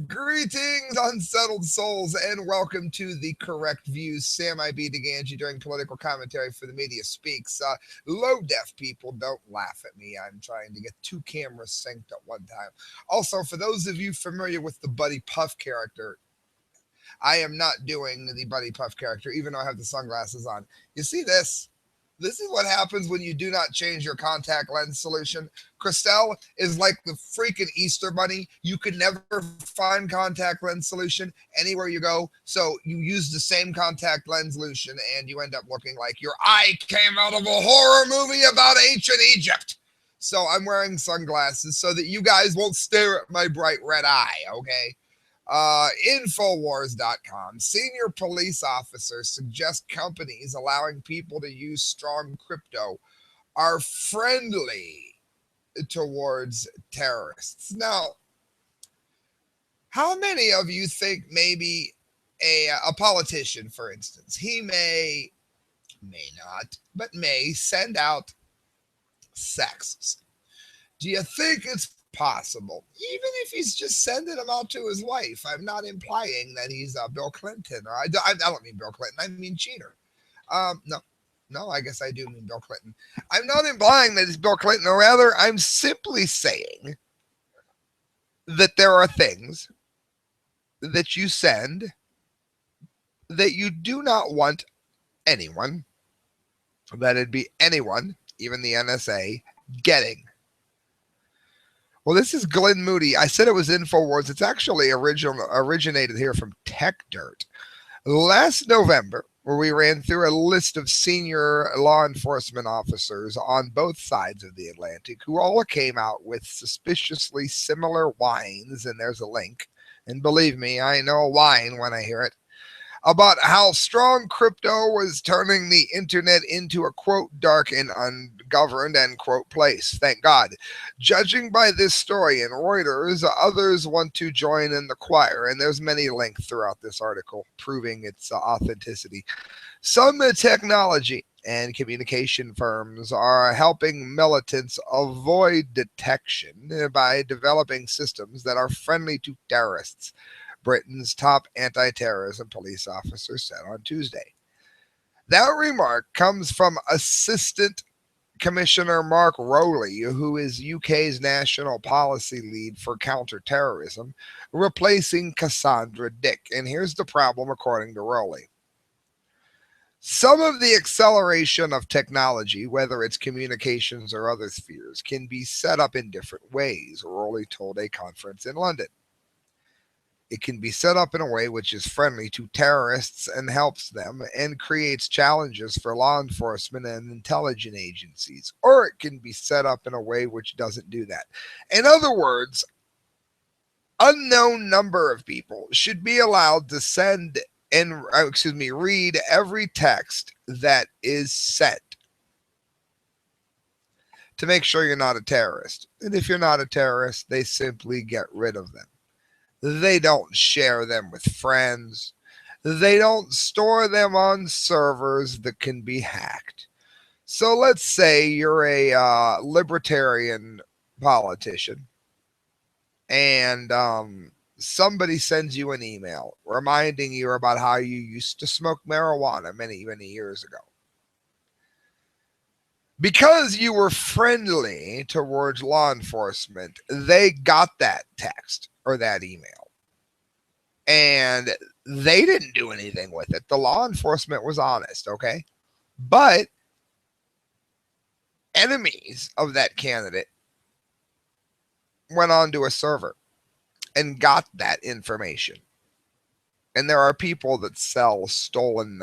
Greetings, unsettled souls, and welcome to the Correct Views. Sam I.B. to Gangi during political commentary for the media speaks. Low deaf people, don't laugh at me. I'm trying to get two cameras synced at one time. Also, for those of you familiar with the Buddy Puff character, I am not doing the Buddy Puff character, even though I have the sunglasses on. You see this? This is what happens when you do not change your contact lens solution. Christelle is like the freaking Easter bunny. You could never find contact lens solution anywhere you go. So you use the same contact lens solution and you end up looking like your eye came out of a horror movie about ancient Egypt. So I'm wearing sunglasses so that you guys won't stare at my bright red eye, okay? Infowars.com. Senior police officers suggest companies allowing people to use strong crypto are friendly towards terrorists. Now, how many of you think maybe a politician, for instance, he may not, but may send out sexts? Do you think it's possible, even if he's just sending them out to his wife? I'm not implying that he's Bill Clinton, or I don't mean Bill Clinton, I mean cheater. No, I guess I do mean Bill Clinton. I'm not implying that it's Bill Clinton, or rather, I'm simply saying that there are things that you send that you do not want anyone, that'd be anyone, even the NSA, getting. Well, this is Glenn Moody. I said it was InfoWars. It's actually originated here from Tech Dirt. Last November, where we ran through a list of senior law enforcement officers on both sides of the Atlantic who all came out with suspiciously similar whines, and there's a link. And believe me, I know a whine when I hear it, about how strong crypto was turning the internet into a, quote, dark and ungoverned, end quote, place. Thank God. Judging by this story in Reuters, others want to join in the choir, and there's many links throughout this article proving its authenticity. Some technology and communication firms are helping militants avoid detection by developing systems that are friendly to terrorists, Britain's top anti-terrorism police officer said on Tuesday. That remark comes from Assistant Commissioner Mark Rowley, who is UK's national policy lead for counterterrorism, replacing Cassandra Dick. And here's the problem, according to Rowley. Some of the acceleration of technology, whether it's communications or other spheres, can be set up in different ways, Rowley told a conference in London. It can be set up in a way which is friendly to terrorists and helps them and creates challenges for law enforcement and intelligence agencies. Or it can be set up in a way which doesn't do that. In other words, unknown number of people should be allowed to send and read every text that is sent to make sure you're not a terrorist. And if you're not a terrorist, they simply get rid of them. They don't share them with friends. They don't store them on servers that can be hacked. So let's say you're a libertarian politician and somebody sends you an email reminding you about how you used to smoke marijuana many, many years ago. Because you were friendly towards law enforcement, they got that text or that email. And they didn't do anything with it. The law enforcement was honest, okay? But enemies of that candidate went onto a server and got that information. And there are people that sell stolen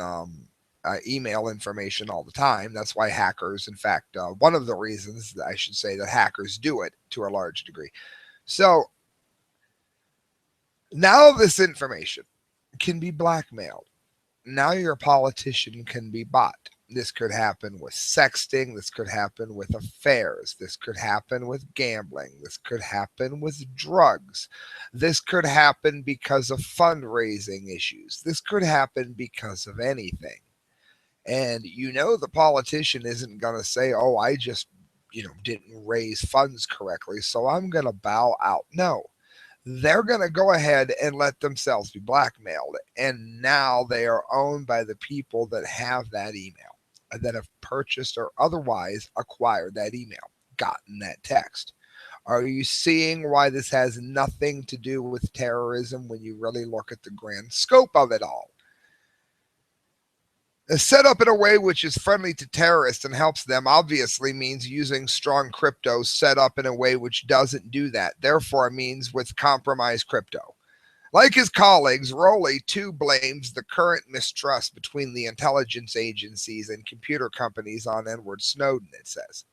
email information all the time. That's why hackers, in fact, one of the reasons that I should say that hackers do it to a large degree. So now this information can be blackmailed. Now your politician can be bought. This could happen with sexting. This could happen with affairs. This could happen with gambling. This could happen with drugs. This could happen because of fundraising issues. This could happen because of anything. And you know the politician isn't going to say, oh, I just didn't raise funds correctly, so I'm going to bow out. No, they're going to go ahead and let themselves be blackmailed. And now they are owned by the people that have that email, that have purchased or otherwise acquired that email, gotten that text. Are you seeing why this has nothing to do with terrorism when you really look at the grand scope of it all? Set up in a way which is friendly to terrorists and helps them obviously means using strong crypto set up in a way which doesn't do that. Therefore, means with compromised crypto. Like his colleagues, Rowley too blames the current mistrust between the intelligence agencies and computer companies on Edward Snowden, it says.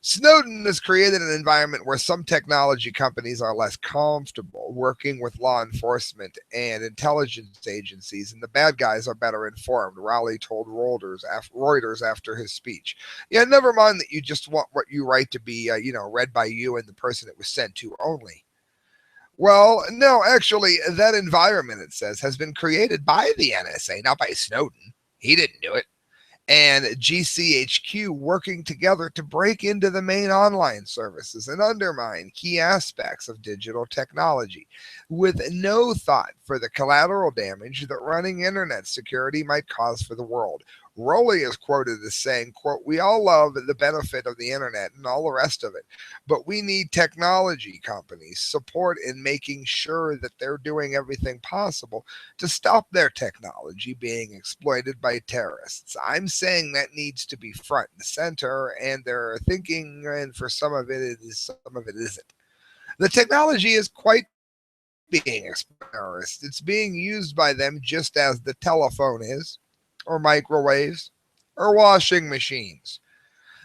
Snowden has created an environment where some technology companies are less comfortable working with law enforcement and intelligence agencies, and the bad guys are better informed, Rowley told Reuters after his speech. Yeah, never mind that you just want what you write to be, read by you and the person it was sent to only. Well, no, actually, that environment, it says, has been created by the NSA, not by Snowden. He didn't do it. And GCHQ working together to break into the main online services and undermine key aspects of digital technology with no thought for the collateral damage that running internet security might cause for the world. Rowley is quoted as saying, quote, "We all love the benefit of the internet and all the rest of it, but we need technology companies support in making sure that they're doing everything possible to stop their technology being exploited by terrorists. I'm saying that needs to be front and center, and they're thinking, and for some of it is, some of it isn't. The technology is quite being expressed. It's being used by them just as the telephone is, or microwaves, or washing machines.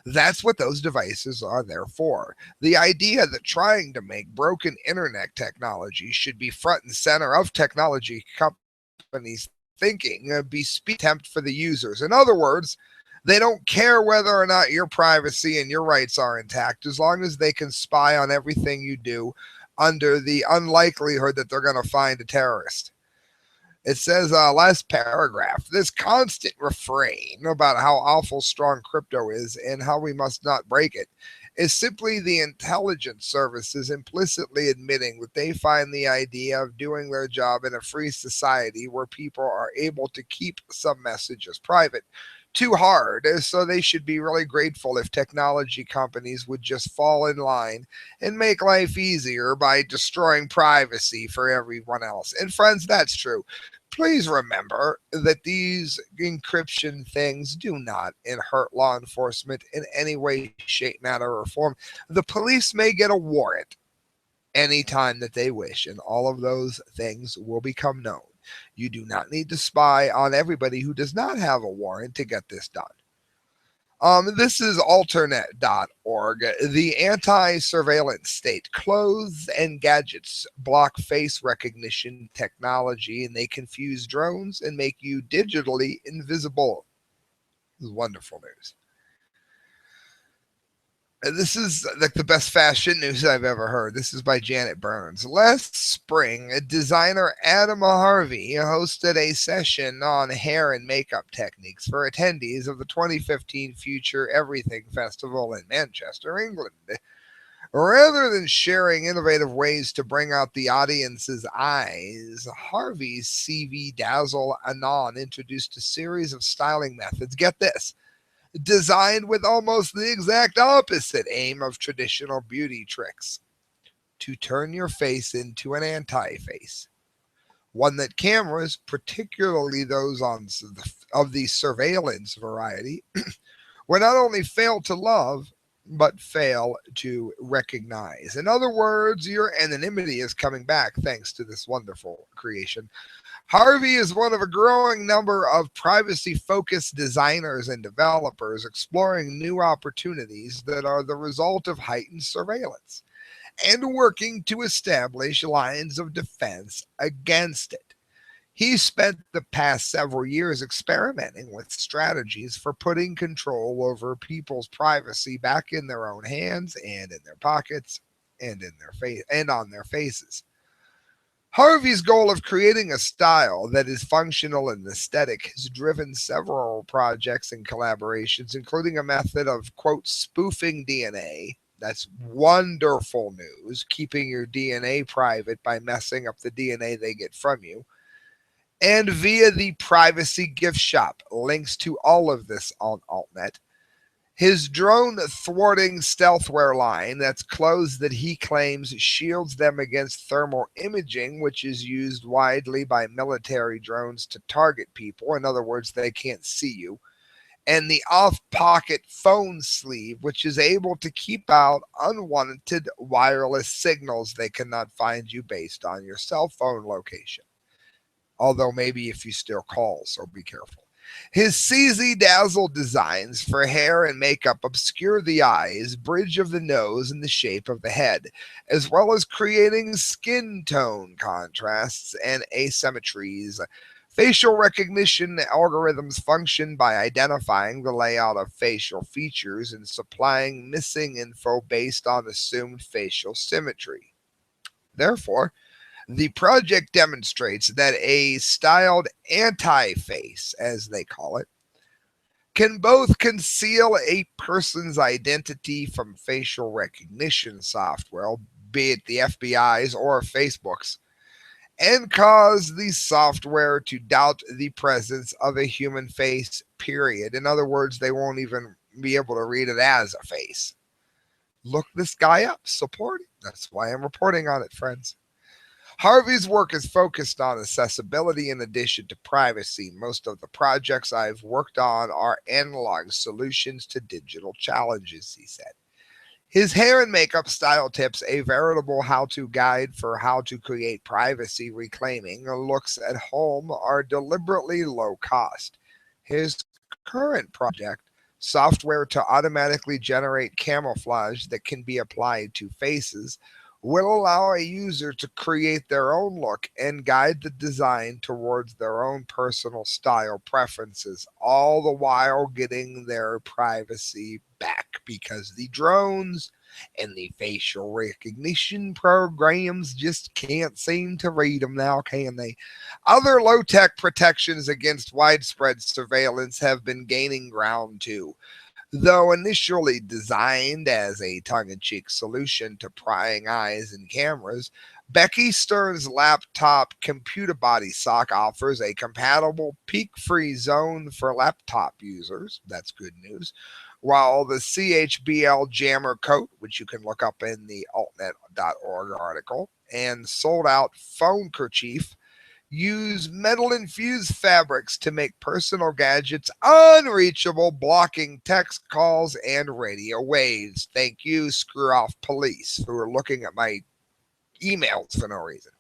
That's what those devices are there for. The idea that trying to make broken internet technology should be front and center of technology companies' thinking be speed attempt for the users. In other words, they don't care whether or not your privacy and your rights are intact as long as they can spy on everything you do under the unlikelihood that they're going to find a terrorist. It says, last paragraph, this constant refrain about how awful strong crypto is and how we must not break it is simply the intelligence services implicitly admitting that they find the idea of doing their job in a free society where people are able to keep some messages private too hard, so they should be really grateful if technology companies would just fall in line and make life easier by destroying privacy for everyone else. And friends, that's true. Please remember that these encryption things do not hurt law enforcement in any way, shape, matter, or form. The police may get a warrant anytime that they wish, and all of those things will become known. You do not need to spy on everybody who does not have a warrant to get this done. This is alternate.org. The anti-surveillance state clothes and gadgets block face recognition technology, and they confuse drones and make you digitally invisible. This is wonderful news. This is like the best fashion news I've ever heard. This is by Janet Burns. Last spring, designer Adam Harvey hosted a session on hair and makeup techniques for attendees of the 2015 Future Everything Festival in Manchester, England. Rather than sharing innovative ways to bring out the audience's eyes, Harvey's CV Dazzle Anon introduced a series of styling methods. Get this, designed with almost the exact opposite aim of traditional beauty tricks: to turn your face into an anti-face. One that cameras, particularly those of the surveillance variety, will not only fail to love, but fail to recognize. In other words, your anonymity is coming back thanks to this wonderful creation. Harvey is one of a growing number of privacy-focused designers and developers exploring new opportunities that are the result of heightened surveillance and working to establish lines of defense against it. He spent the past several years experimenting with strategies for putting control over people's privacy back in their own hands and in their pockets and in their face and on their faces. Harvey's goal of creating a style that is functional and aesthetic has driven several projects and collaborations, including a method of, quote, spoofing DNA. That's wonderful news, keeping your DNA private by messing up the DNA they get from you. And via the privacy gift shop. Links to all of this on AltNet. His drone thwarting stealthware line, that's clothes that he claims shields them against thermal imaging, which is used widely by military drones to target people. In other words, they can't see you. And the off pocket phone sleeve, which is able to keep out unwanted wireless signals. They cannot find you based on your cell phone location. Although maybe if you still call, so be careful. His CZ Dazzle designs for hair and makeup obscure the eyes, bridge of the nose, and the shape of the head, as well as creating skin tone contrasts and asymmetries. Facial recognition algorithms function by identifying the layout of facial features and supplying missing info based on assumed facial symmetry. Therefore, the project demonstrates that a styled anti-face, as they call it, can both conceal a person's identity from facial recognition software, be it the FBI's or Facebook's, and cause the software to doubt the presence of a human face, period. In other words, they won't even be able to read it as a face. Look this guy up, support him. That's why I'm reporting on it, friends. Harvey's work is focused on accessibility in addition to privacy. Most of the projects I've worked on are analog solutions to digital challenges, he said. His hair and makeup style tips, a veritable how-to guide for how to create privacy reclaiming looks at home, are deliberately low cost. His current project, software to automatically generate camouflage that can be applied to faces, will allow a user to create their own look and guide the design towards their own personal style preferences, all the while getting their privacy back because the drones and the facial recognition programs just can't seem to read them now, can they? Other low-tech protections against widespread surveillance have been gaining ground too. Though initially designed as a tongue-in-cheek solution to prying eyes and cameras, Becky Stern's laptop computer body sock offers a compatible peek-free zone for laptop users. That's good news. While the CHBL Jammer coat, which you can look up in the altnet.org article, and sold-out phone kerchief use metal-infused fabrics to make personal gadgets unreachable, blocking text calls and radio waves. Thank you, screw-off police, who are looking at my emails for no reason.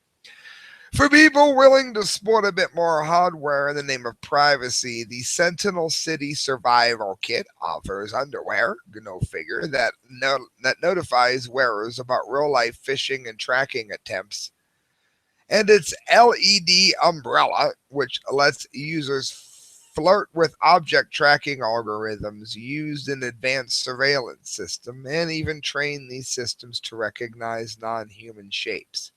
For people willing to sport a bit more hardware in the name of privacy, the Sentinel City Survival Kit offers underwear, no figure, that notifies wearers about real-life phishing and tracking attempts, and its LED umbrella, which lets users flirt with object tracking algorithms used in advanced surveillance systems and even train these systems to recognize non-human shapes.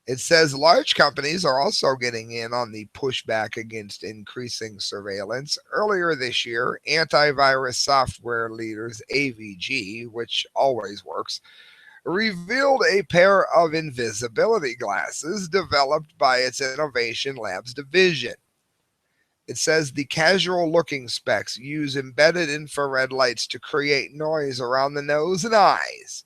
It says large companies are also getting in on the pushback against increasing surveillance. Earlier this year, antivirus software leaders AVG, which always works, revealed a pair of invisibility glasses developed by its Innovation Labs division. It says the casual looking specs use embedded infrared lights to create noise around the nose and eyes,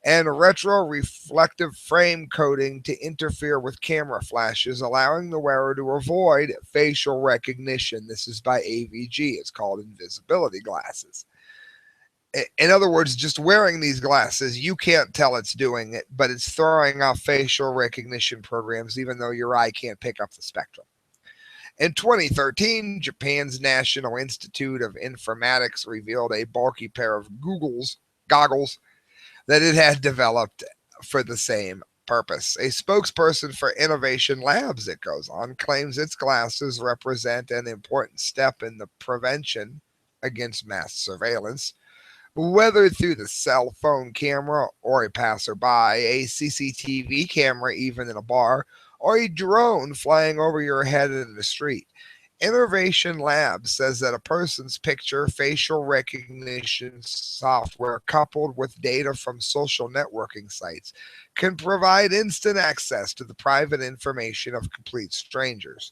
and retro reflective frame coating to interfere with camera flashes, allowing the wearer to avoid facial recognition. This is by AVG. It's called invisibility glasses. In other words, just wearing these glasses, you can't tell it's doing it, but it's throwing off facial recognition programs, even though your eye can't pick up the spectrum. In 2013, Japan's National Institute of Informatics revealed a bulky pair of goggles that it had developed for the same purpose. A spokesperson for Innovation Labs, it goes on, claims its glasses represent an important step in the prevention against mass surveillance, Whether through the cell phone camera or a passerby, a CCTV camera even in a bar, or a drone flying over your head in the street. Innovation Labs says that a person's picture facial recognition software coupled with data from social networking sites can provide instant access to the private information of complete strangers.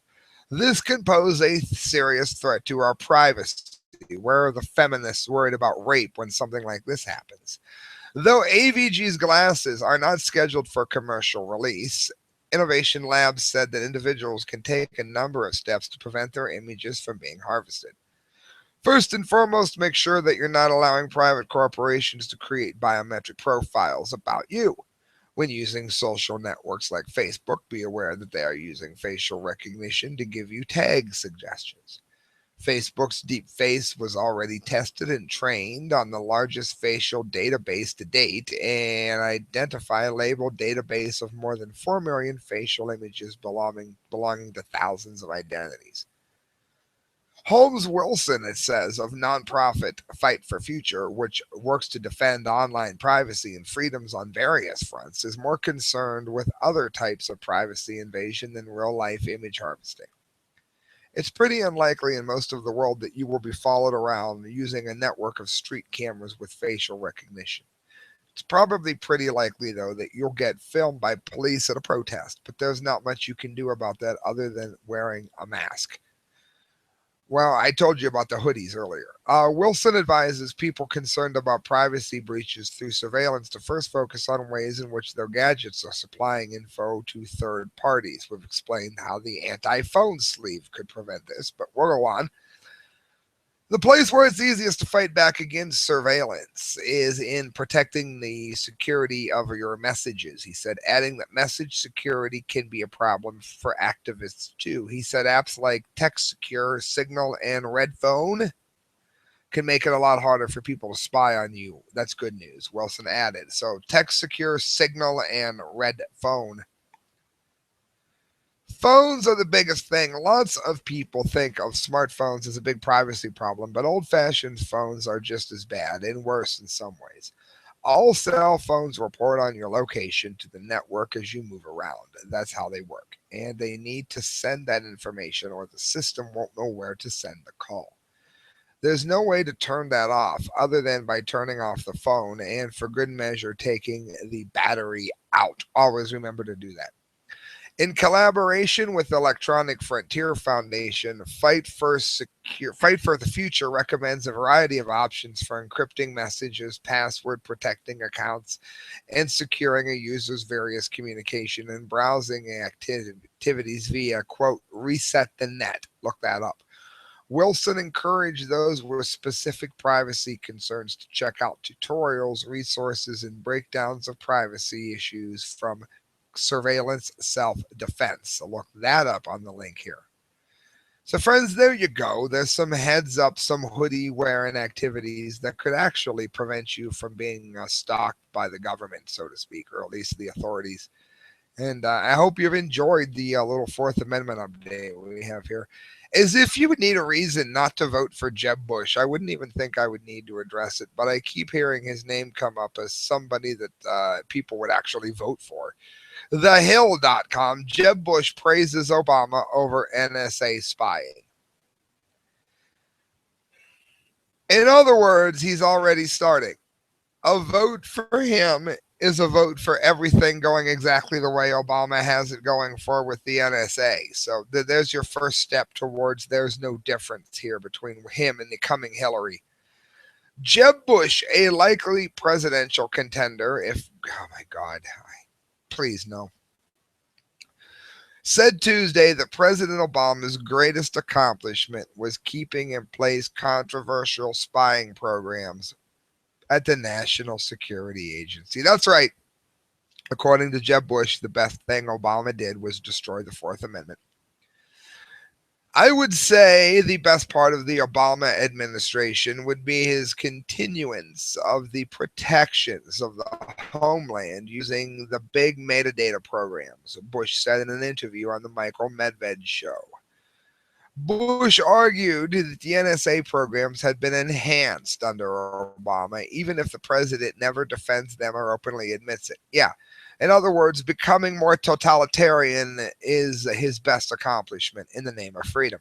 This can pose a serious threat to our privacy. Where are the feminists worried about rape when something like this happens? Though AVG's glasses are not scheduled for commercial release, Innovation Labs said that individuals can take a number of steps to prevent their images from being harvested. First and foremost, make sure that you're not allowing private corporations to create biometric profiles about you. When using social networks like Facebook, be aware that they are using facial recognition to give you tag suggestions. Facebook's Deep Face was already tested and trained on the largest facial database to date, an identify labeled database of more than 4 million facial images belonging to thousands of identities. Holmes Wilson, it says, of nonprofit Fight for Future, which works to defend online privacy and freedoms on various fronts, is more concerned with other types of privacy invasion than real life image harvesting. It's pretty unlikely in most of the world that you will be followed around using a network of street cameras with facial recognition. It's probably pretty likely, though, that you'll get filmed by police at a protest, but there's not much you can do about that other than wearing a mask. Well, I told you about the hoodies earlier. Wilson advises people concerned about privacy breaches through surveillance to first focus on ways in which their gadgets are supplying info to third parties. We've explained how the anti-phone sleeve could prevent this, but we'll go on. The place where it's easiest to fight back against surveillance is in protecting the security of your messages, he said, adding that message security can be a problem for activists too. He said apps like Text Secure, Signal, and Red Phone can make it a lot harder for people to spy on you. That's good news, Wilson added. So Text Secure, Signal, and Red Phone. Phones are the biggest thing. Lots of people think of smartphones as a big privacy problem, but old fashioned phones are just as bad and worse in some ways. All cell phones report on your location to the network as you move around. That's how they work. And they need to send that information, or the system won't know where to send the call. There's no way to turn that off other than by turning off the phone and, for good measure, taking the battery out. Always remember to do that. In collaboration with Electronic Frontier Foundation, Fight for the Future recommends a variety of options for encrypting messages, password protecting accounts, and securing a user's various communication and browsing activities via, quote, reset the net. Look that up. Wilson encouraged those with specific privacy concerns to check out tutorials, resources, and breakdowns of privacy issues from Surveillance Self Defense. So look that up on the link here. So, friends, there you go. There's some heads up, some hoodie wearing activities that could actually prevent you from being stalked by the government, so to speak, or at least the authorities. And I hope you've enjoyed the little Fourth Amendment update we have here. As if you would need a reason not to vote for Jeb Bush. I wouldn't even think I would need to address it, but I keep hearing his name come up as somebody that people would actually vote for. TheHill.com, Jeb Bush praises Obama over NSA spying. In other words, he's already starting. A vote for him is a vote for everything going exactly the way Obama has it going for with the NSA. So there's your first step towards there's no difference here between him and the coming Hillary. Jeb Bush, a likely presidential contender, if, oh my God, please no, said Tuesday that President Obama's greatest accomplishment was keeping in place controversial spying programs at the National Security Agency. That's right. According to Jeb Bush, the best thing Obama did was destroy the Fourth Amendment. I would say the best part of the Obama administration would be his continuance of the protections of the homeland using the big metadata programs, Bush said in an interview on the Michael Medved show. Bush argued that the NSA programs had been enhanced under Obama, even if the president never defends them or openly admits it. Yeah. In other words, becoming more totalitarian is his best accomplishment in the name of freedom.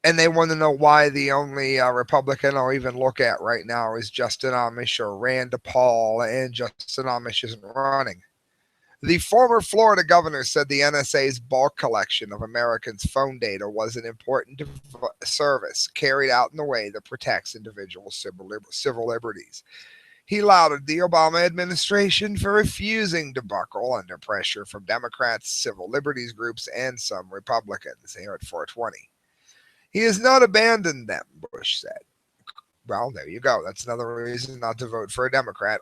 And they want to know why the only Republican I'll even look at right now is Justin Amish or Rand Paul, and Justin Amish isn't running. The former Florida governor said the NSA's bulk collection of Americans' phone data was an important service carried out in a way that protects individual civil liberties. He lauded the Obama administration for refusing to buckle under pressure from Democrats, civil liberties groups, and some Republicans here at 420. He has not abandoned them, Bush said. Well, there you go. That's another reason not to vote for a Democrat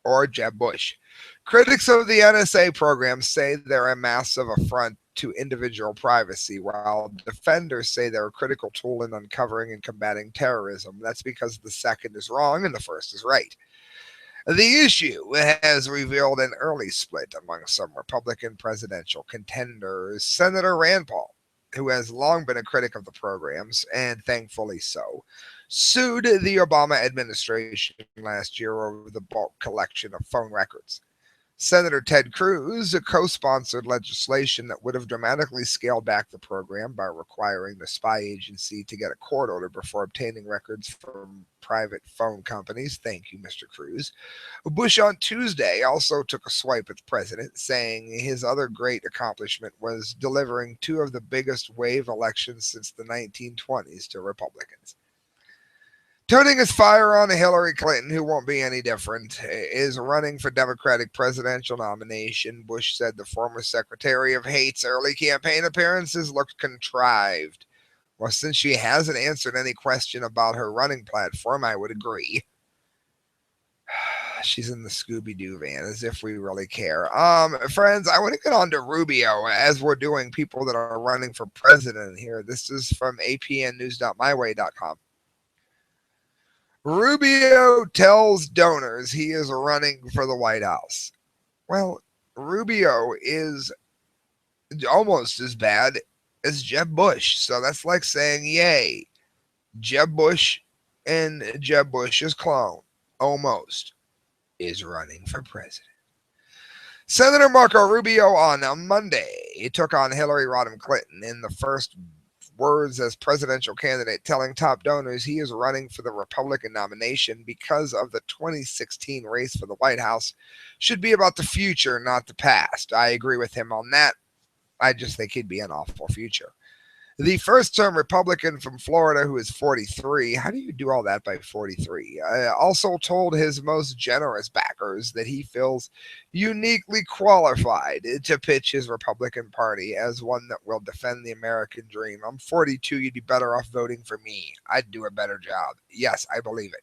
or Jeb Bush. Critics of the NSA program say they're a massive affront to individual privacy, while defenders say they're a critical tool in uncovering and combating terrorism. That's because the second is wrong and the first is right. The issue has revealed an early split among some Republican presidential contenders. Senator Rand Paul, who has long been a critic of the programs, and thankfully so, sued the Obama administration last year over the bulk collection of phone records. Senator Ted Cruz co-sponsored legislation that would have dramatically scaled back the program by requiring the spy agency to get a court order before obtaining records from private phone companies. Thank you, Mr. Cruz. Bush on Tuesday also took a swipe at the president, saying his other great accomplishment was delivering two of the biggest wave elections since the 1920s to Republicans. Turning his fire on Hillary Clinton, who won't be any different, is running for Democratic presidential nomination. Bush said the former Secretary of State's early campaign appearances looked contrived. Well, since she hasn't answered any question about her running platform, I would agree. She's in the Scooby-Doo van, as if we really care. Friends, I want to get on to Rubio as we're doing people that are running for president here. This is from apnnews.myway.com. Rubio tells donors he is running for the White House. Well, Rubio is almost as bad as Jeb Bush. So that's like saying, yay, Jeb Bush and Jeb Bush's clone, almost, is running for president. Senator Marco Rubio on Monday took on Hillary Rodham Clinton in the first words as presidential candidate, telling top donors he is running for the Republican nomination because of the 2016 race for the White House should be about the future, not the past. I agree with him on that. I just think he'd be an awful future. The first-term Republican from Florida, who is 43, how do you do all that by 43? Also told his most generous backers that he feels uniquely qualified to pitch his Republican Party as one that will defend the American dream. I'm 42, you'd be better off voting for me. I'd do a better job. Yes, I believe it.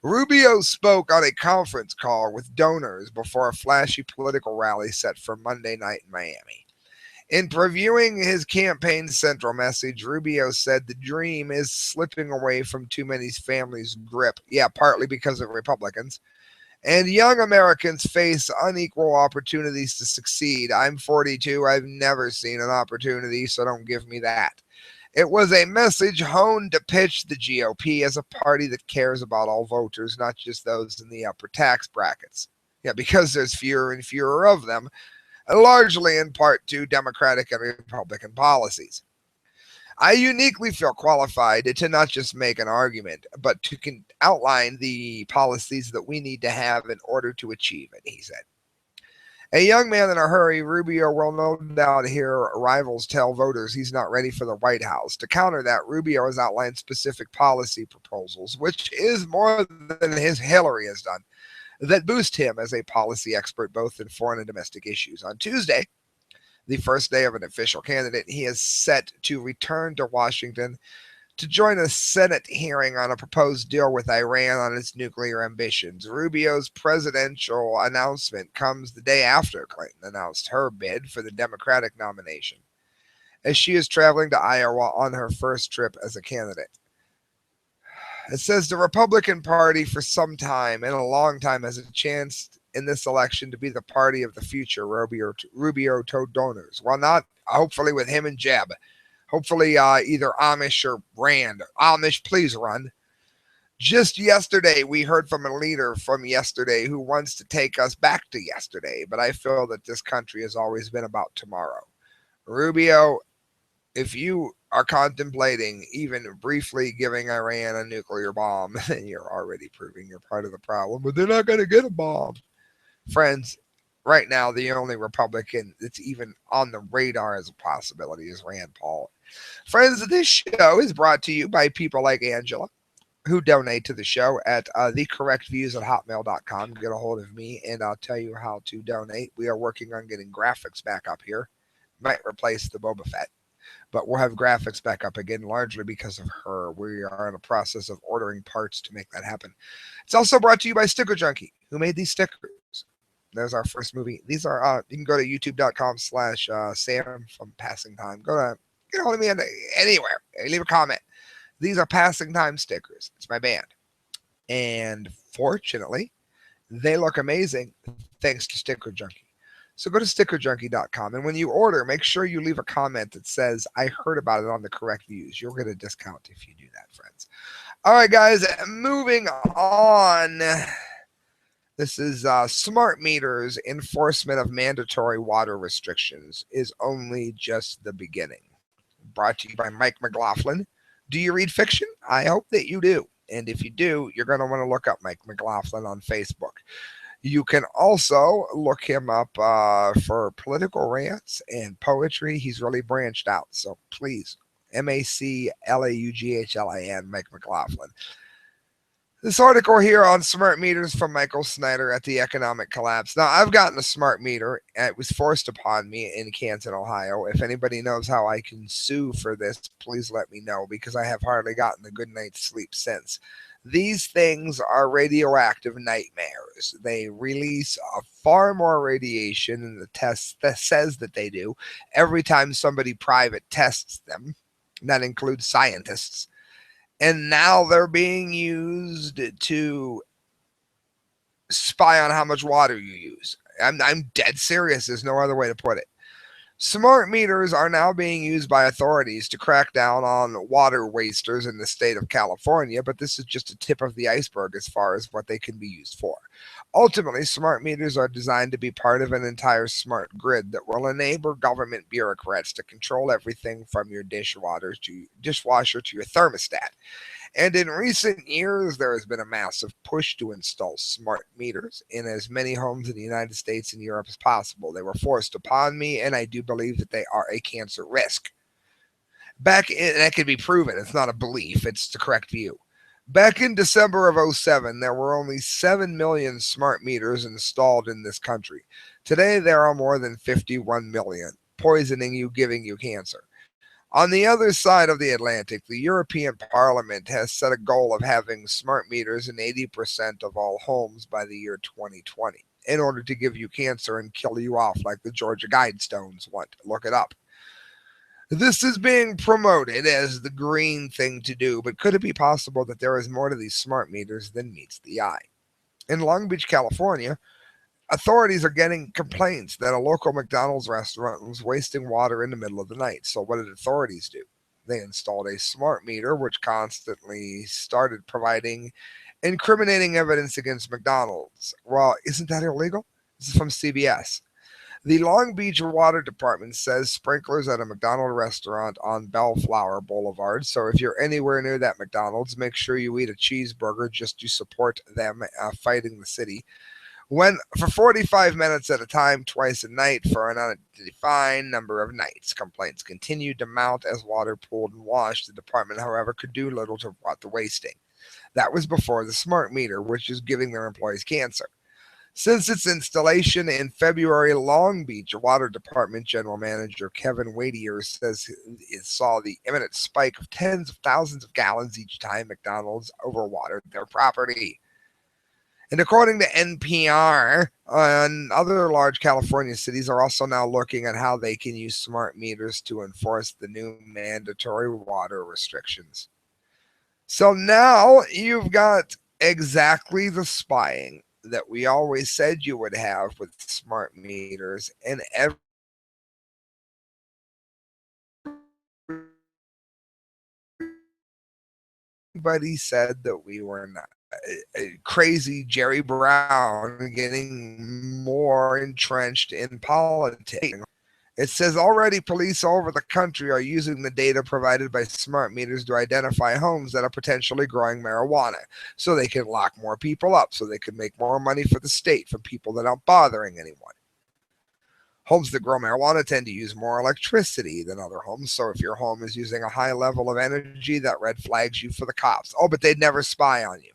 Rubio spoke on a conference call with donors before a flashy political rally set for Monday night in Miami. In previewing his campaign's central message, Rubio said the dream is slipping away from too many families' grip. Yeah, partly because of Republicans. And young Americans face unequal opportunities to succeed. I'm 42. I've never seen an opportunity, so don't give me that. It was a message honed to pitch the GOP as a party that cares about all voters, not just those in the upper tax brackets. Yeah, because there's fewer and fewer of them, largely in part to Democratic and Republican policies. I uniquely feel qualified to not just make an argument, but to outline the policies that we need to have in order to achieve it, he said. A young man in a hurry, Rubio will no doubt hear rivals tell voters he's not ready for the White House. To counter that, Rubio has outlined specific policy proposals, which is more than his Hillary has done, that boost him as a policy expert both in foreign and domestic issues. On Tuesday, the first day of an official candidate, he is set to return to Washington to join a Senate hearing on a proposed deal with Iran on its nuclear ambitions. Rubio's presidential announcement comes the day after Clinton announced her bid for the Democratic nomination, as she is traveling to Iowa on her first trip as a candidate. It says the Republican Party for some time and a long time has in this election to be the party of the future, Rubio told donors. Well, not hopefully with him and Jeb. Hopefully either Amish or Rand. Amish, please run. Just yesterday, we heard from a leader from yesterday who wants to take us back to yesterday, but I feel that this country has always been about tomorrow. Rubio, if you are contemplating even briefly giving Iran a nuclear bomb, then you're already proving you're part of the problem, but they're not going to get a bomb. Friends, right now, the only Republican that's even on the radar as a possibility is Rand Paul. Friends, this show is brought to you by people like Angela, who donate to the show at thecorrectviews@hotmail.com. Get a hold of me, and I'll tell you how to donate. We are working on getting graphics back up here. Might replace the Boba Fett, but we'll have graphics back up again, largely because of her. We are in a process of ordering parts to make that happen. It's also brought to you by Sticker Junkie, who made these stickers. There's our first movie. These are, you can go to youtube.com/Sam from Passing Time. Go to, get a hold of me anywhere. Leave a comment. These are Passing Time stickers. It's my band. And fortunately, they look amazing thanks to Sticker Junkie. So go to stickerjunkie.com, and when you order, make sure you leave a comment that says, I heard about it on The Correct Views. You'll get a discount if you do that, friends. All right, guys, moving on. This is smart meters enforcement of mandatory water restrictions is only just the beginning. Brought to you by Mike McLaughlin. Do you read fiction? I hope that you do. And if you do, you're going to want to look up Mike McLaughlin on Facebook. You can also look him up for political rants and poetry. He's really branched out. So please, MacLaughlin, Mike McLaughlin. This article here on smart meters from Michael Snyder at the economic collapse. Now, I've gotten a smart meter. It was forced upon me in Canton, Ohio. If anybody knows how I can sue for this, please let me know, because I have hardly gotten a good night's sleep since. These things are radioactive nightmares. They release far more radiation than the test that says that they do every time somebody private tests them. That includes scientists. And now they're being used to spy on how much water you use. I'm dead serious. There's no other way to put it. Smart meters are now being used by authorities to crack down on water wasters in the state of California, but this is just a tip of the iceberg as far as what they can be used for. Ultimately, smart meters are designed to be part of an entire smart grid that will enable government bureaucrats to control everything from your dishwasher to your thermostat. And in recent years, there has been a massive push to install smart meters in as many homes in the United States and Europe as possible. They were forced upon me, and I do believe that they are a cancer risk. That can be proven. It's not a belief. It's the correct view. Back in December of 2007, there were only 7 million smart meters installed in this country. Today, there are more than 51 million, poisoning you, giving you cancer. On the other side of the Atlantic, the European Parliament has set a goal of having smart meters in 80% of all homes by the year 2020 in order to give you cancer and kill you off like the Georgia Guidestones want. Look it up. This is being promoted as the green thing to do, but could it be possible that there is more to these smart meters than meets the eye? In Long Beach, California, authorities are getting complaints that a local McDonald's restaurant was wasting water in the middle of the night. So what did authorities do? They installed a smart meter which constantly started providing incriminating evidence against McDonald's. Well, isn't that illegal? This is from CBS. The Long Beach Water Department says sprinklers at a McDonald's restaurant on Bellflower Boulevard. So if you're anywhere near that McDonald's, make sure you eat a cheeseburger just to support them fighting the city. Went for 45 minutes at a time, twice a night for an undefined number of nights. Complaints continued to mount as water pooled and washed. The department, however, could do little to prevent the wasting. That was before the smart meter, which is giving their employees cancer. Since its installation in February, Long Beach Water Department General Manager Kevin Waitier says it saw the imminent spike of tens of thousands of gallons each time McDonald's overwatered their property. And according to NPR, other large California cities are also now looking at how they can use smart meters to enforce the new mandatory water restrictions. So now you've got exactly the spying that we always said you would have with smart meters, and everybody said that we were not. Crazy Jerry Brown getting more entrenched in politics. It says already police all over the country are using the data provided by smart meters to identify homes that are potentially growing marijuana so they can lock more people up, so they can make more money for the state from people that aren't bothering anyone. Homes that grow marijuana tend to use more electricity than other homes, so if your home is using a high level of energy, that red flags you for the cops. Oh, but they'd never spy on you.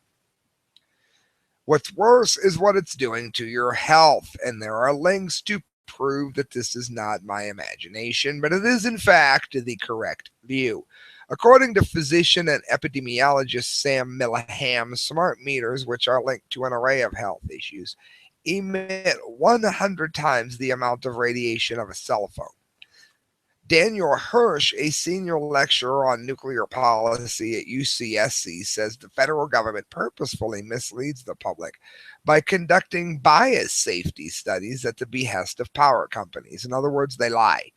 What's worse is what it's doing to your health, and there are links to prove that this is not my imagination, but it is in fact the correct view. According to physician and epidemiologist Sam Millham, smart meters, which are linked to an array of health issues, emit 100 times the amount of radiation of a cell phone. Daniel Hirsch, a senior lecturer on nuclear policy at UCSC, says the federal government purposefully misleads the public by conducting bias safety studies at the behest of power companies. In other words, they lie.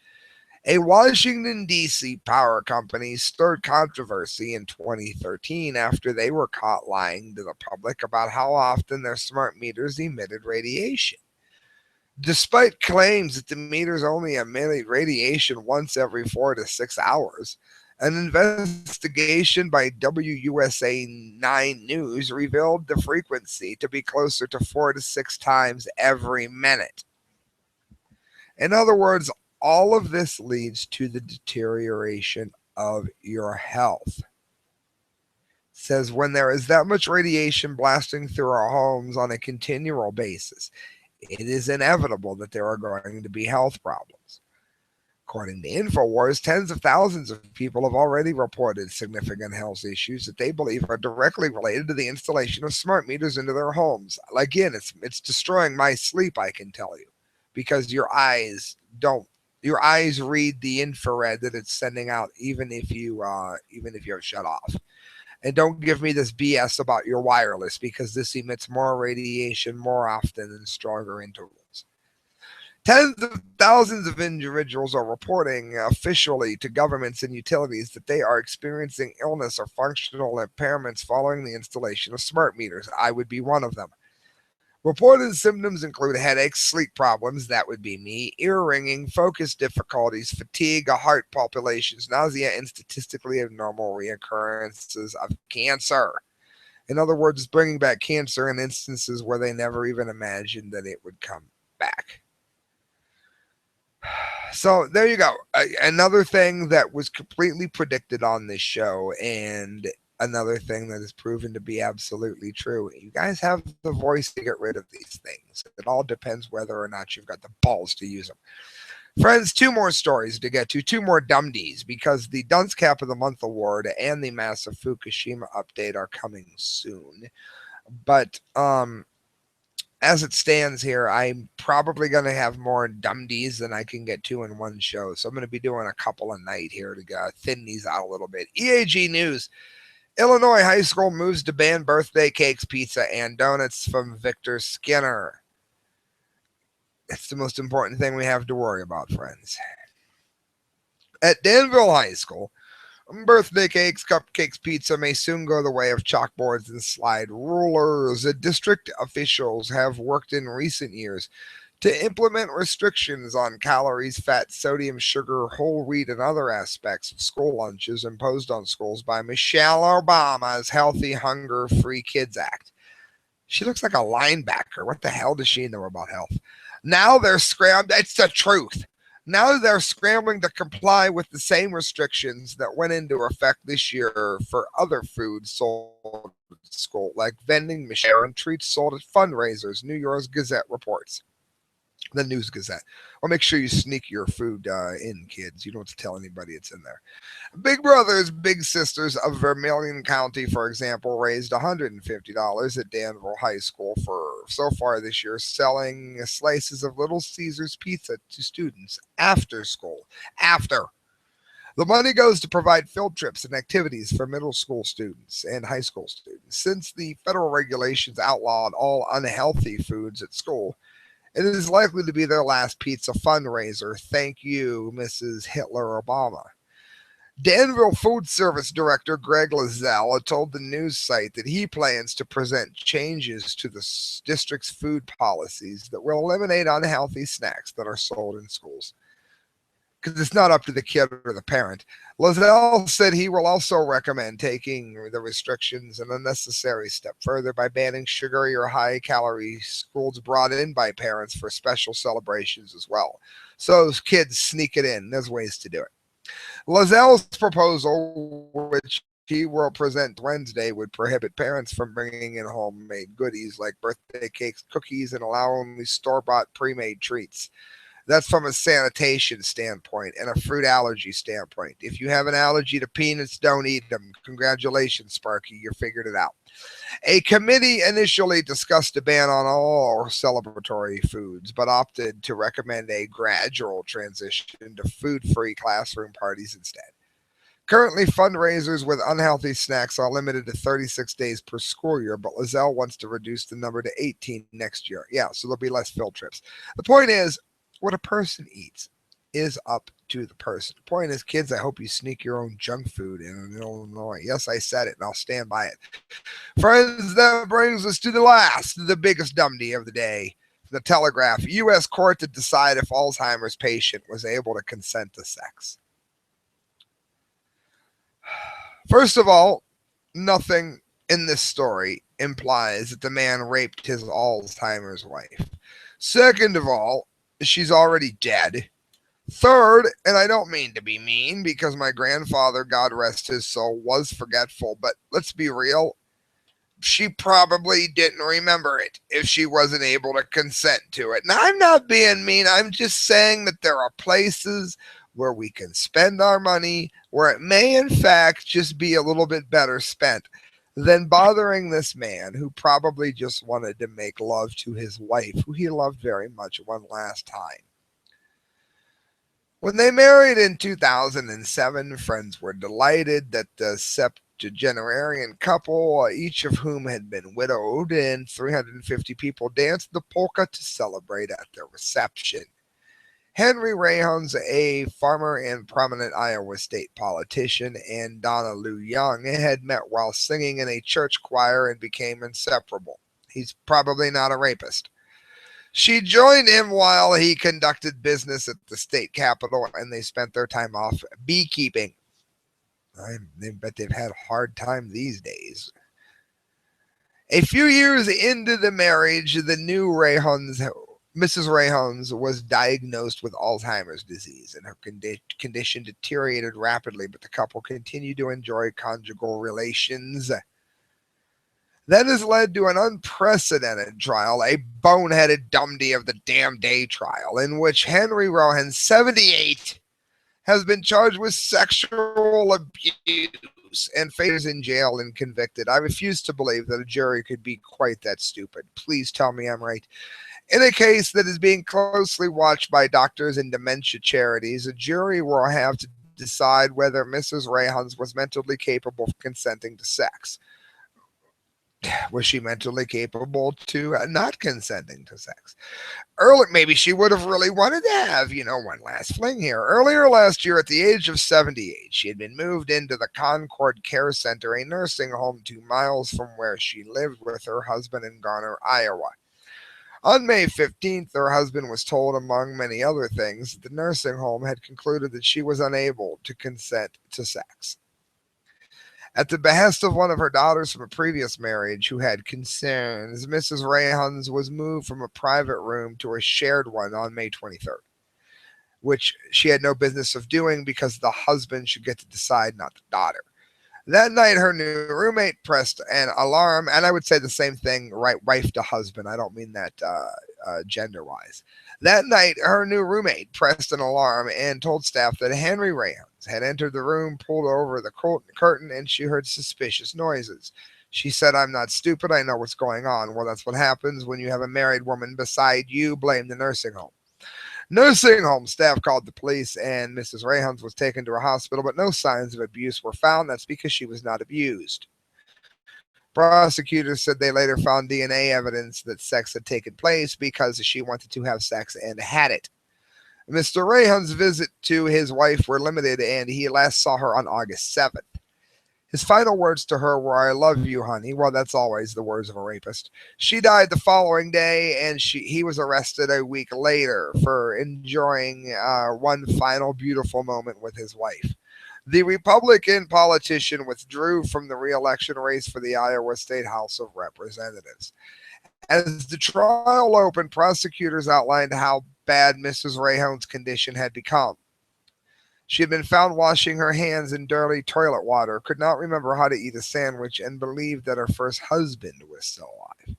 A Washington, D.C. power company stirred controversy in 2013 after they were caught lying to the public about how often their smart meters emitted radiation. Despite claims that the meters only emit radiation once every 4 to 6 hours, an investigation by WUSA 9 News revealed the frequency to be closer to 4 to 6 times every minute. In other words, all of this leads to the deterioration of your health. It says when there is that much radiation blasting through our homes on a continual basis, it is inevitable that there are going to be health problems. According to InfoWars, tens of thousands of people have already reported significant health issues that they believe are directly related to the installation of smart meters into their homes. Again, it's destroying my sleep, I can tell you, because your eyes read the infrared that it's sending out, even if you have shut off. And don't give me this BS about your wireless, because this emits more radiation more often and stronger intervals. Tens of thousands of individuals are reporting officially to governments and utilities that they are experiencing illness or functional impairments following the installation of smart meters. I would be one of them. Reported symptoms include headaches, sleep problems, that would be me, ear ringing, focus difficulties, fatigue, heart palpitations, nausea, and statistically abnormal reoccurrences of cancer. In other words, bringing back cancer in instances where they never even imagined that it would come back. So there you go. Another thing that was completely predicted on this show, and another thing that is proven to be absolutely true. You guys have the voice to get rid of these things. It all depends whether or not you've got the balls to use them. Friends, 2 more stories to get to, 2 more dumdies, because the Dunce Cap of the Month Award and the massive Fukushima update are coming soon. But as it stands here, I'm probably going to have more dumdies than I can get to in one show. So I'm going to be doing a couple a night here to thin these out a little bit. EAG News. Illinois high school moves to ban birthday cakes, pizza, and donuts from Victor Skinner. That's the most important thing we have to worry about, friends. At Danville High School, birthday cakes, cupcakes, pizza may soon go the way of chalkboards and slide rulers. District officials have worked in recent years to implement restrictions on calories, fat, sodium, sugar, whole wheat, and other aspects of school lunches imposed on schools by Michelle Obama's Healthy Hunger Free Kids Act. She looks like a linebacker. What the hell does she know about health? Now they're scrambling. It's the truth. Now they're scrambling to comply with the same restrictions that went into effect this year for other foods sold at school, like vending machines and treats sold at fundraisers, New York Gazette reports. The News Gazette. Well, make sure you sneak your food in, kids. You don't have to tell anybody it's in there. Big Brothers Big Sisters of Vermilion County, for example, raised $150 at Danville High School for so far this year, selling slices of Little Caesars pizza to students after school. The money goes to provide field trips and activities for middle school students and high school students. since the federal regulations outlawed all unhealthy foods at school, it is likely to be their last pizza fundraiser. Thank you, Mrs. Hitler Obama. Danville Food Service Director Greg Lazelle told the news site that he plans to present changes to the district's food policies that will eliminate unhealthy snacks that are sold in schools. Because it's not up to the kid or the parent. Lazelle said he will also recommend taking the restrictions an unnecessary step further by banning sugary or high-calorie foods brought in by parents for special celebrations as well. So kids sneak it in. There's ways to do it. Lazelle's proposal, which he will present Wednesday, would prohibit parents from bringing in homemade goodies like birthday cakes, cookies, and allow only store-bought pre-made treats. That's from a sanitation standpoint and a fruit allergy standpoint. If you have an allergy to peanuts, don't eat them. Congratulations, Sparky, you figured it out. A committee initially discussed a ban on all celebratory foods, but opted to recommend a gradual transition to food-free classroom parties instead. Currently, fundraisers with unhealthy snacks are limited to 36 days per school year, but Lazelle wants to reduce the number to 18 next year. Yeah, so there'll be less field trips. The point is, what a person eats is up to the person. The point is, kids, I hope you sneak your own junk food in Illinois. Yes, I said it, and I'll stand by it. Friends, that brings us to the biggest dumdy of the day. The Telegraph, U.S. court to decide if Alzheimer's patient was able to consent to sex. First of all, nothing in this story implies that the man raped his Alzheimer's wife. Second of all, she's already dead. Third, and I don't mean to be mean because my grandfather, God rest his soul, was forgetful, but let's be real, she probably didn't remember it if she wasn't able to consent to it. Now, I'm not being mean. I'm just saying that there are places where we can spend our money where it may, in fact, just be a little bit better spent than bothering this man who probably just wanted to make love to his wife, who he loved very much, one last time. When they married in 2007, friends were delighted that the septuagenarian couple, each of whom had been widowed, and 350 people danced the polka to celebrate at their reception. Henry Rayhons, a farmer and prominent Iowa state politician, and Donna Lou Young had met while singing in a church choir and became inseparable. He's probably not a rapist. She joined him while he conducted business at the state capitol, and they spent their time off beekeeping. I bet they've had a hard time these days. A few years into the marriage, the new Mrs. Rayhons was diagnosed with Alzheimer's disease, and her condition deteriorated rapidly, but the couple continued to enjoy conjugal relations. That has led to an unprecedented trial, a boneheaded dumdy of the damn day trial, in which Henry Rohan, 78, has been charged with sexual abuse and faces in jail and convicted. I refuse to believe that a jury could be quite that stupid. Please tell me I'm right. In a case that is being closely watched by doctors and dementia charities, a jury will have to decide whether Mrs. Rayhons was mentally capable of consenting to sex. Was she mentally capable to not consenting to sex? Maybe she would have really wanted to have, one last fling here. Earlier last year, at the age of 78, she had been moved into the Concord Care Center, a nursing home 2 miles from where she lived with her husband in Garner, Iowa. On May 15th, her husband was told, among many other things, that the nursing home had concluded that she was unable to consent to sex. At the behest of one of her daughters from a previous marriage who had concerns, Mrs. Rayhons was moved from a private room to a shared one on May 23rd, which she had no business of doing because the husband should get to decide, not the daughter. That night, her new roommate pressed an alarm, and I would say the same thing, right, wife to husband. I don't mean that gender-wise. That night, her new roommate pressed an alarm and told staff that Henry Rayhons had entered the room, pulled over the curtain, and she heard suspicious noises. She said, "I'm not stupid. I know what's going on." Well, that's what happens when you have a married woman beside you. Blame the nursing home. Nursing home staff called the police, and Mrs. Rayhons was taken to a hospital, but no signs of abuse were found. That's because she was not abused. Prosecutors said they later found DNA evidence that sex had taken place because she wanted to have sex and had it. Mr. Rayhan's visit to his wife were limited, and he last saw her on August 7th. His final words to her were, "I love you, honey." Well, that's always the words of a rapist. She died the following day, and he was arrested a week later for enjoying one final beautiful moment with his wife. The Republican politician withdrew from the re-election race for the Iowa State House of Representatives. As the trial opened, prosecutors outlined how bad Mrs. Rayhone's condition had become. She had been found washing her hands in dirty toilet water, could not remember how to eat a sandwich, and believed that her first husband was still alive.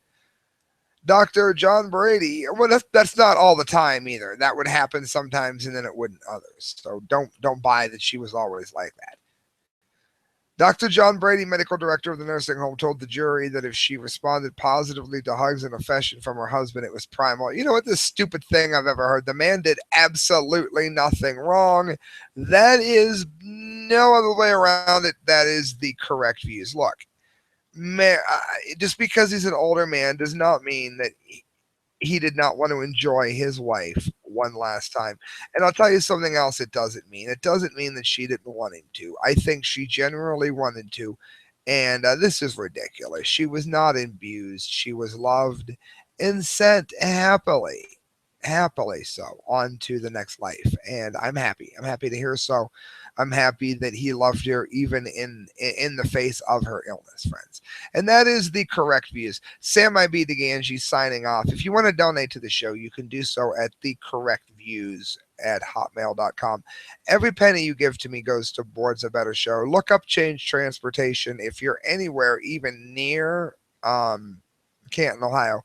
Dr. John Brady, well, that's not all the time either. That would happen sometimes, and then it wouldn't others. So don't buy that she was always like that. Dr. John Brady, medical director of the nursing home, told the jury that if she responded positively to hugs and affection from her husband, it was primal. You know what? This stupid thing I've ever heard. The man did absolutely nothing wrong. That is no other way around it. That is the correct views. Look, man, just because he's an older man does not mean that he did not want to enjoy his wife one last time. And I'll tell you something else it doesn't mean. It doesn't mean that she didn't want him to. I think she genuinely wanted to. And this is ridiculous. She was not abused. She was loved and sent happily so, on to the next life. And I'm happy. I'm happy to hear so. I'm happy that he loved her even in the face of her illness, friends. And that is the correct views. Sam I be the Gangi signing off. If you want to donate to the show, you can do so at the correct views at hotmail.com. Every penny you give to me goes towards a better show. Look up Change Transportation if you're anywhere even near Canton, Ohio,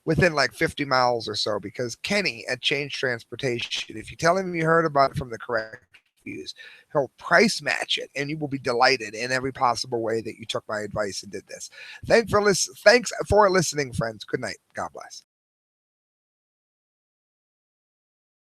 within like 50 miles or so, because Kenny at Change Transportation, if you tell him you heard about it from the correct views, he'll price match it, and you will be delighted in every possible way that you took my advice and did this. Thanks for listening, friends. Good night. God bless.